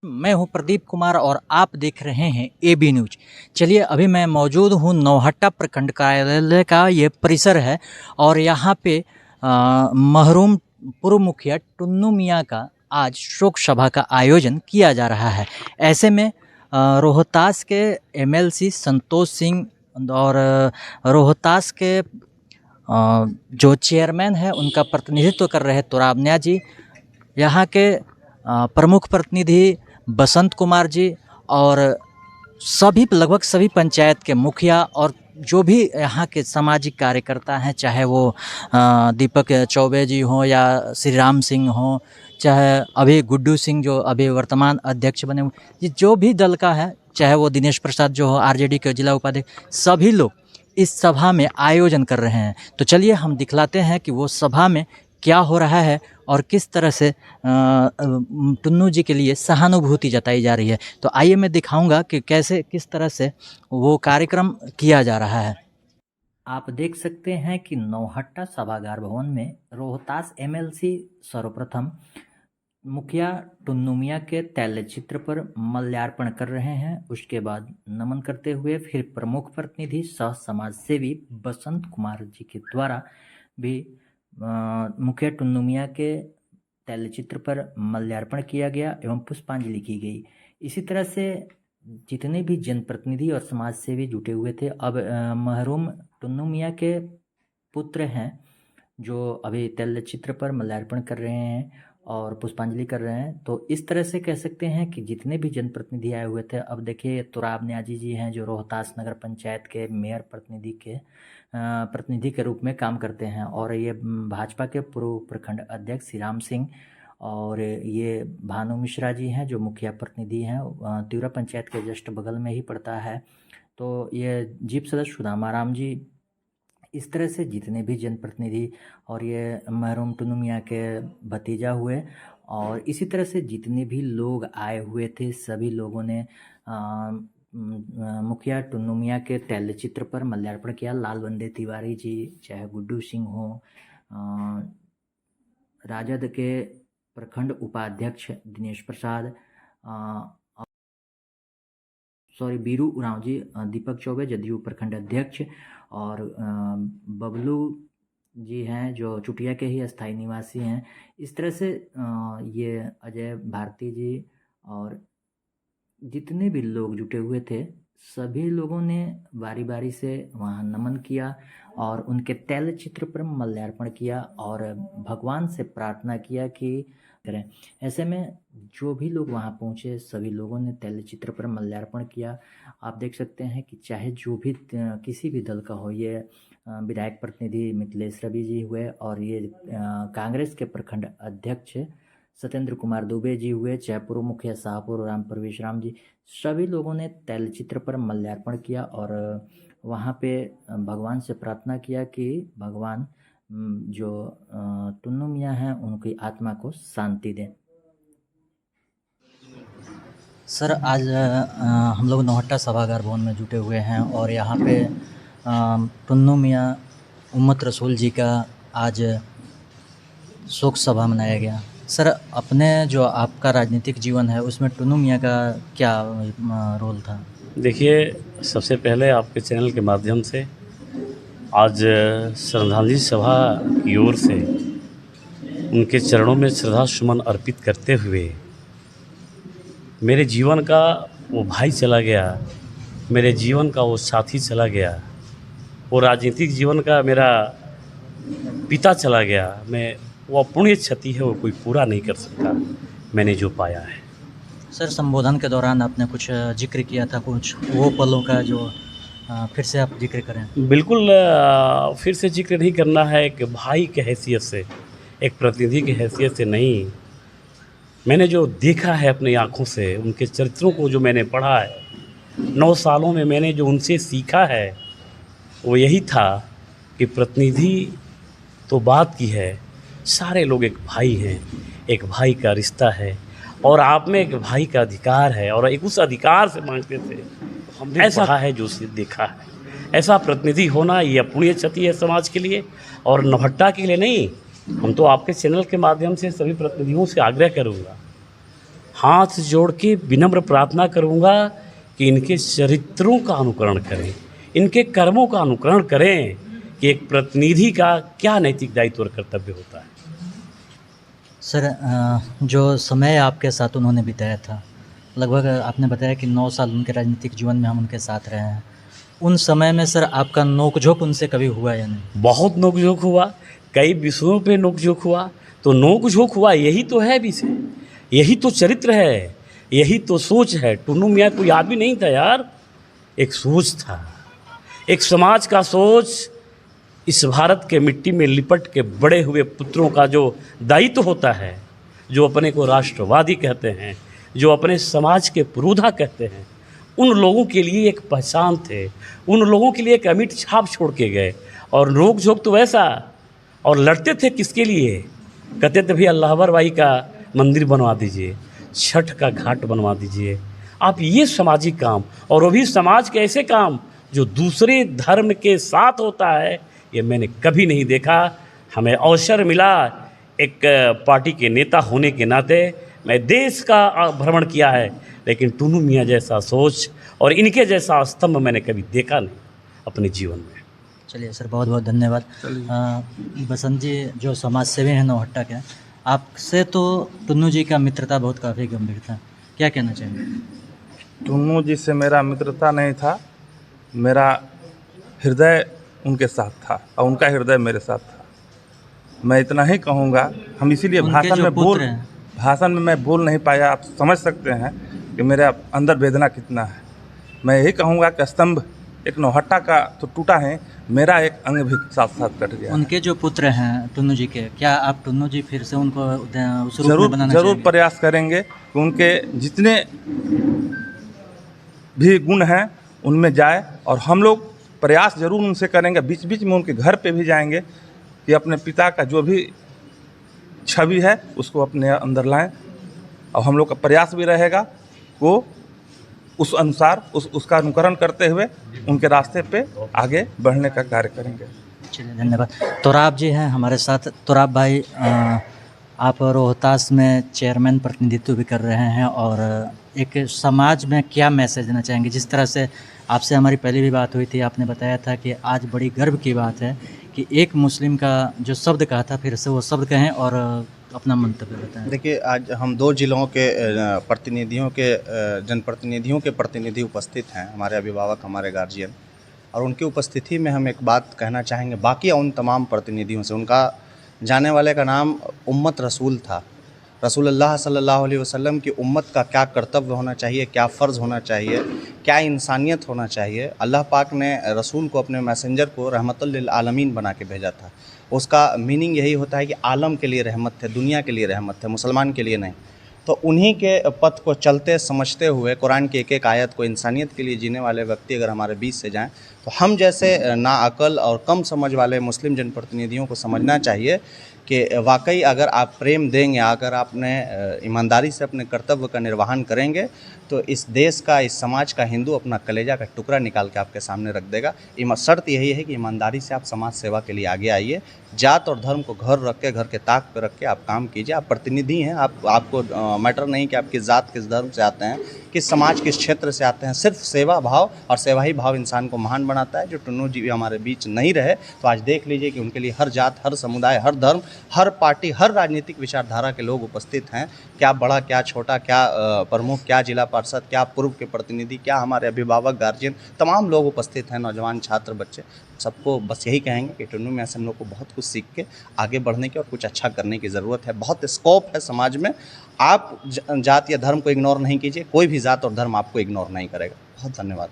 मैं हूं प्रदीप कुमार और आप देख रहे हैं एबी न्यूज। चलिए, अभी मैं मौजूद हूं नौहट्टा प्रखंड कार्यालय का ये परिसर है और यहाँ पे मरहूम पूर्व मुखिया टुन्नू मियाँ का आज शोक सभा का आयोजन किया जा रहा है। ऐसे में रोहतास के एमएलसी संतोष सिंह और रोहतास के जो चेयरमैन है उनका प्रतिनिधित्व कर रहे तुराबन्या जी, यहाँ के प्रमुख प्रतिनिधि बसंत कुमार जी और सभी लगभग सभी पंचायत के मुखिया और जो भी यहाँ के सामाजिक कार्यकर्ता हैं, चाहे वो दीपक चौबे जी हों या श्री राम सिंह हों, चाहे अभी गुड्डू सिंह जो अभी वर्तमान अध्यक्ष बने हुए, ये जो भी दल का है, चाहे वो दिनेश प्रसाद जो हो आरजेडी के जिला उपाध्यक्ष, सभी लोग इस सभा में आयोजन कर रहे हैं। तो चलिए हम दिखलाते हैं कि वो सभा में क्या हो रहा है और किस तरह से टुन्नू जी के लिए सहानुभूति जताई जा रही है। तो आइए मैं दिखाऊंगा कि कैसे किस तरह से वो कार्यक्रम किया जा रहा है। आप देख सकते हैं कि नौहट्टा सभागार भवन में रोहतास एमएलसी सर्वप्रथम मुखिया टुन्नू मियाँ के तैल चित्र पर माल्यार्पण कर रहे हैं। उसके बाद नमन करते हुए फिर प्रमुख प्रतिनिधि सह समाज सेवी बसंत कुमार जी के द्वारा भी मुखिया टुन्नू मियाँ के तैलचित्र पर माल्यार्पण किया गया एवं पुष्पांजलि की गई। इसी तरह से जितने भी जनप्रतिनिधि और समाज सेवी जुटे हुए थे, अब मरहूम टुन्नू मियाँ के पुत्र हैं जो अभी तैलचित्र पर माल्यार्पण कर रहे हैं और पुष्पांजलि कर रहे हैं। तो इस तरह से कह सकते हैं कि जितने भी जनप्रतिनिधि आए हुए थे, अब देखिए तुराबन्या जी हैं जो रोहतास नगर पंचायत के मेयर प्रतिनिधि के रूप में काम करते हैं, और ये भाजपा के पूर्व प्रखंड अध्यक्ष श्री राम सिंह, और ये भानु मिश्रा जी हैं जो मुखिया प्रतिनिधि हैं, तिवरा पंचायत के जस्ट बगल में ही पड़ता है। तो ये जीप सदस्य सुदामा राम जी, इस तरह से जितने भी जनप्रतिनिधि और ये मरहूम टुन्नू मियाँ के भतीजा हुए और इसी तरह से जितने भी लोग आए हुए थे, सभी लोगों ने मुखिया टुन्नू मियाँ के तैलचित्र पर माल्यार्पण किया। लालबंदे तिवारी जी, चाहे गुड्डू सिंह हो, राजद के प्रखंड उपाध्यक्ष दिनेश प्रसाद, बीरू उरांव जी, दीपक चौबे जदयू प्रखंड अध्यक्ष, और बबलू जी हैं जो चुटिया के ही अस्थाई निवासी हैं। इस तरह से ये अजय भारती जी और जितने भी लोग जुटे हुए थे, सभी लोगों ने बारी बारी से वहाँ नमन किया और उनके तैलचित्र पर माल्यार्पण किया और भगवान से प्रार्थना किया कि करें। ऐसे में जो भी लोग वहाँ पहुँचे, सभी लोगों ने तैलचित्र पर माल्यार्पण किया। आप देख सकते हैं कि चाहे जो भी किसी भी दल का हो, ये विधायक प्रतिनिधि मिथिलेश रवि जी हुए और ये कांग्रेस के प्रखंड अध्यक्ष सत्येंद्र कुमार दुबे जी हुए, चाहे पूर्व मुखिया शाहपुर राम प्रवेश राम जी, सभी लोगों ने तैलचित्र पर माल्यार्पण किया और वहाँ पे भगवान से प्रार्थना किया कि भगवान जो टुन्नू मियाँ हैं उनकी आत्मा को शांति दें। सर, आज हम लोग नौहट्टा सभागार भवन में जुटे हुए हैं और यहाँ पे टुन्नू मियाँ उम्मत रसूल जी का आज शोक सभा मनाया गया। सर, अपने जो आपका राजनीतिक जीवन है उसमें टुन्नू मियाँ का क्या रोल था? देखिए, सबसे पहले आपके चैनल के माध्यम से आज श्रद्धांजलि सभा की ओर से उनके चरणों में श्रद्धा सुमन अर्पित करते हुए, मेरे जीवन का वो भाई चला गया, मेरे जीवन का वो साथी चला गया, वो राजनीतिक जीवन का मेरा पिता चला गया। मैं वो अपूर्णीय क्षति है, वो कोई पूरा नहीं कर सकता मैंने जो पाया है। सर, संबोधन के दौरान आपने कुछ जिक्र किया था, कुछ वो पलों का जो फिर से आप जिक्र करें। बिल्कुल, फिर से जिक्र नहीं करना है। एक भाई के हैसियत से, एक प्रतिनिधि की हैसियत से नहीं, मैंने जो देखा है अपनी आँखों से, उनके चरित्रों को जो मैंने पढ़ा है, 9 सालों में मैंने जो उनसे सीखा है वो यही था कि प्रतिनिधि तो बात की है, सारे लोग एक भाई हैं, एक भाई का रिश्ता है और आप में एक भाई का अधिकार है और एक उस अधिकार से मांगते थे। हमने ऐसा है जो देखा है, ऐसा प्रतिनिधि होना ये अपूर्णीय क्षति है समाज के लिए और नौहट्टा के लिए नहीं। हम तो आपके चैनल के माध्यम से सभी प्रतिनिधियों से आग्रह करूँगा, हाथ जोड़ के विनम्र प्रार्थना करूँगा कि इनके चरित्रों का अनुकरण करें, इनके कर्मों का अनुकरण करें कि एक प्रतिनिधि का क्या नैतिक दायित्व और कर्तव्य होता है। सर जो समय आपके साथ उन्होंने बिताया था, लगभग आपने बताया कि 9 साल उनके राजनीतिक जीवन में हम उनके साथ रहे हैं। उन समय में सर आपका नोक-झोंक उनसे कभी हुआ या नहीं? बहुत नोक-झोंक हुआ, कई विषयों पे नोक-झोंक हुआ। तो नोक-झोंक हुआ, यही तो है विषय, यही तो चरित्र है, यही तो सोच है। टुन्नू मियाँ कोई आदमी नहीं था यार, एक सोच था, एक समाज का सोच। इस भारत के मिट्टी में लिपट के बड़े हुए पुत्रों का जो दायित्व होता है, जो अपने को राष्ट्रवादी कहते हैं, जो अपने समाज के पुरोधा कहते हैं, उन लोगों के लिए एक पहचान थे, उन लोगों के लिए एक अमिट छाप छोड़ के गए। और नोक झोंक तो वैसा, और लड़ते थे किसके लिए? कहते थे भाई अल्लाहवर भाई का मंदिर बनवा दीजिए, छठ का घाट बनवा दीजिए। आप ये सामाजिक काम, और वो भी समाज के ऐसे काम जो दूसरे धर्म के साथ होता है, ये मैंने कभी नहीं देखा। हमें अवसर मिला एक पार्टी के नेता होने के नाते, मैं देश का भ्रमण किया है, लेकिन टुन्नू मियाँ जैसा सोच और इनके जैसा स्तंभ मैंने कभी देखा नहीं अपने जीवन में। चलिए सर, बहुत बहुत धन्यवाद। बसंत जी जो समाज सेवी हैं नौहट्टा के, आपसे तो टुन्नू जी का मित्रता बहुत काफ़ी गंभीर था, क्या कहना चाहेंगे? टुन्नू जी से मेरा मित्रता नहीं था, मेरा हृदय उनके साथ था और उनका हृदय मेरे साथ था। मैं इतना ही कहूँगा, हम इसीलिए भाषण में मैं बोल नहीं पाया। आप समझ सकते हैं कि मेरे अंदर वेदना कितना है। मैं यही कहूँगा कि स्तंभ एक नौहट्टा का तो टूटा है, मेरा एक अंग भी साथ साथ कट गया। उनके जो पुत्र हैं टुन्नू जी के, क्या आप टुन्नू जी फिर से उनको उस रूप में बनाना जरूर चाहेंगे? प्रयास करेंगे कि उनके जितने भी गुण हैं उनमें जाए, और हम लोग प्रयास जरूर उनसे करेंगे। बीच बीच में उनके घर पे भी जाएंगे कि अपने पिता का जो भी छवि है उसको अपने अंदर लाएं, और हम लोग का प्रयास भी रहेगा वो उस अनुसार उसका अनुकरण करते हुए उनके रास्ते पे आगे बढ़ने का कार्य करेंगे। चलिए धन्यवाद। तोराब जी हैं हमारे साथ। तोराब भाई, आप रोहतास में चेयरमैन प्रतिनिधित्व भी कर रहे हैं, और एक समाज में क्या मैसेज देना चाहेंगे? जिस तरह से आपसे हमारी पहले भी बात हुई थी, आपने बताया था कि आज बड़ी गर्व की बात है कि एक मुस्लिम का जो शब्द कहा था, फिर से वो शब्द कहें और अपना मंतव्य बताएं। देखिए, आज हम 2 जिलों के जनप्रतिनिधियों के प्रतिनिधि उपस्थित हैं, हमारे अभिभावक, हमारे गार्जियन, और उनकी उपस्थिति में हम एक बात कहना चाहेंगे बाकी उन तमाम प्रतिनिधियों से। उनका जाने वाले का नाम उम्मत रसूल था। रसूलुल्लाह सल्लल्लाहु अलैहि वसल्लम की उम्मत का क्या कर्तव्य होना चाहिए, क्या फ़र्ज़ होना चाहिए, क्या इंसानियत होना चाहिए। अल्लाह पाक ने रसूल को, अपने मैसेंजर को रहमतुल लिल आलमीन बना के भेजा था। उसका मीनिंग यही होता है कि आलम के लिए रहमत थे, दुनिया के लिए रहमत थे, मुसलमान के लिए नहीं। तो उन्हीं के पथ को चलते समझते हुए कुरान की एक एक आयत को इंसानियत के लिए जीने वाले व्यक्ति अगर हमारे बीच से जाएं, तो हम जैसे नाअकल और कम समझ वाले मुस्लिम जनप्रतिनिधियों को समझना चाहिए कि वाकई अगर आप प्रेम देंगे, अगर आपने ईमानदारी से अपने कर्तव्य का निर्वहन करेंगे, तो इस देश का, इस समाज का हिंदू अपना कलेजा का टुकड़ा निकाल के आपके सामने रख देगा। शर्त यही है कि ईमानदारी से आप समाज सेवा के लिए आगे आइए। जात और धर्म को घर रख के, घर के ताक पर रख के आप काम कीजिए। आप प्रतिनिधि हैं, आपको मैटर नहीं कि आप किस जात, किस धर्म से आते हैं, किस समाज, किस क्षेत्र से आते हैं। सिर्फ सेवा भाव और सेवा ही भाव इंसान को महान बनाता है। जो टुन्नू जी हमारे बीच नहीं रहे, तो आज देख लीजिए कि उनके लिए हर जात, हर समुदाय, हर धर्म, हर पार्टी, हर राजनीतिक विचारधारा के लोग उपस्थित हैं। क्या बड़ा, क्या छोटा, क्या प्रमुख, क्या जिला पार्षद, क्या पूर्व के प्रतिनिधि, क्या हमारे अभिभावक, गार्जियन, तमाम लोग उपस्थित हैं, नौजवान, छात्र, बच्चे। सबको बस यही कहेंगे कि टुन्नू मियाँ से हम लोग को बहुत कुछ सीख के आगे बढ़ने की और कुछ अच्छा करने की ज़रूरत है। बहुत स्कोप है समाज में। आप जात या धर्म को इग्नोर नहीं कीजिए, कोई भी जात और धर्म आपको इग्नोर नहीं करेगा। बहुत धन्यवाद।